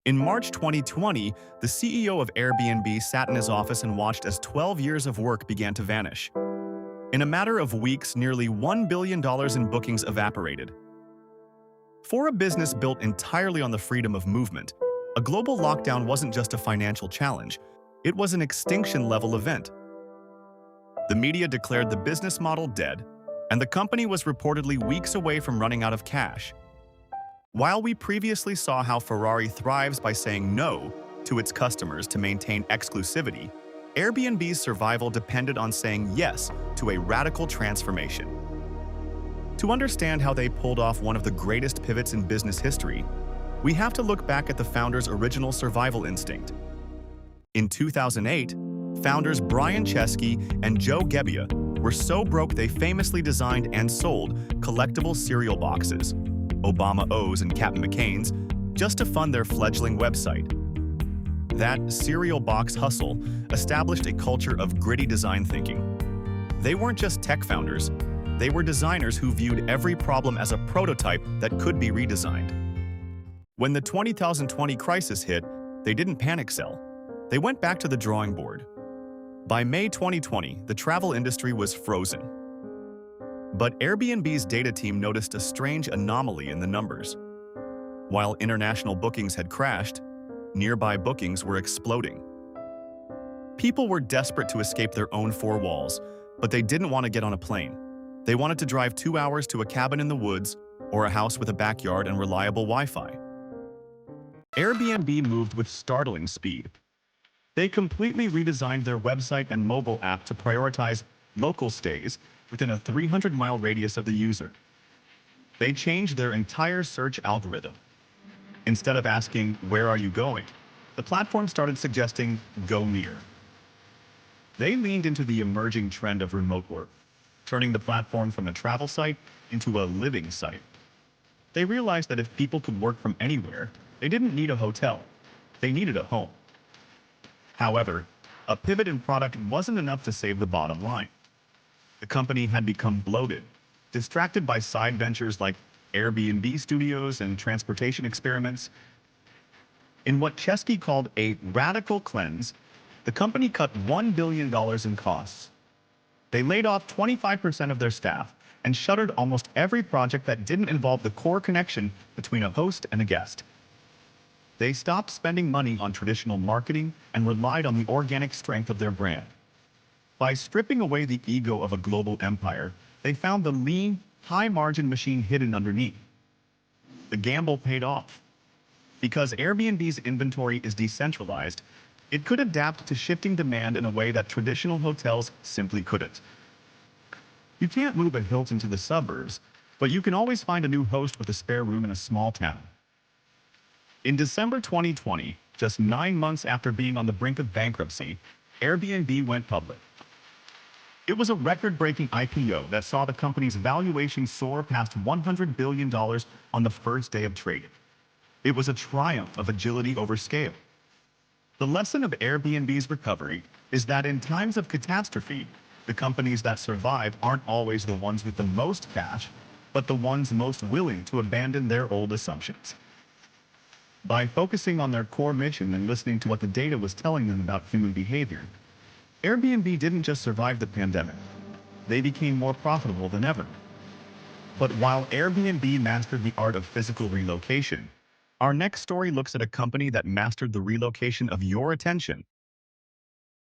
In March 2020, the CEO of Airbnb sat in his office and watched as 12 years of work began to vanish. In a matter of weeks, nearly $1 billion in bookings evaporated. For a business built entirely on the freedom of movement, a global lockdown wasn't just a financial challenge, it was an extinction-level event. The media declared the business model dead, and the company was reportedly weeks away from running out of cash. While we previously saw how Ferrari thrives by saying no to its customers to maintain exclusivity, Airbnb's survival depended on saying yes to a radical transformation. To understand how they pulled off one of the greatest pivots in business history, we have to look back at the founders' original survival instinct. In 2008, founders Brian Chesky and Joe Gebbia were so broke they famously designed and sold collectible cereal boxes, Obama O's and Captain McCain's, just to fund their fledgling website. That cereal box hustle established a culture of gritty design thinking. They weren't just tech founders, they were designers who viewed every problem as a prototype that could be redesigned. When the 2020 crisis hit, they didn't panic sell. They went back to the drawing board. By May 2020, the travel industry was frozen. But Airbnb's data team noticed a strange anomaly in the numbers. While international bookings had crashed, nearby bookings were exploding. People were desperate to escape their own four walls, but they didn't want to get on a plane. They wanted to drive 2 hours to a cabin in the woods or a house with a backyard and reliable Wi-Fi. Airbnb moved with startling speed. They completely redesigned their website and mobile app to prioritize local stays within a 300-mile radius of the user. They changed their entire search algorithm. Instead of asking, "Where are you going?" the platform started suggesting, "Go near." They leaned into the emerging trend of remote work, turning the platform from a travel site into a living site. They realized that if people could work from anywhere, they didn't need a hotel. They needed a home. However, a pivot in product wasn't enough to save the bottom line. The company had become bloated, distracted by side ventures like Airbnb studios and transportation experiments. In what Chesky called a radical cleanse, the company cut $1 billion in costs. They laid off 25% of their staff and shuttered almost every project that didn't involve the core connection between a host and a guest. They stopped spending money on traditional marketing and relied on the organic strength of their brand. By stripping away the ego of a global empire, they found the lean, high-margin machine hidden underneath. The gamble paid off. Because Airbnb's inventory is decentralized, it could adapt to shifting demand in a way that traditional hotels simply couldn't. You can't move a Hilton to the suburbs, but you can always find a new host with a spare room in a small town. In December 2020, just 9 months after being on the brink of bankruptcy, Airbnb went public. It was a record-breaking IPO that saw the company's valuation soar past $100 billion on the first day of trading. It was a triumph of agility over scale. The lesson of Airbnb's recovery is that in times of catastrophe, the companies that survive aren't always the ones with the most cash, but the ones most willing to abandon their old assumptions. By focusing on their core mission and listening to what the data was telling them about human behavior, Airbnb didn't just survive the pandemic. They became more profitable than ever. But while Airbnb mastered the art of physical relocation, our next story looks at a company that mastered the relocation of your attention.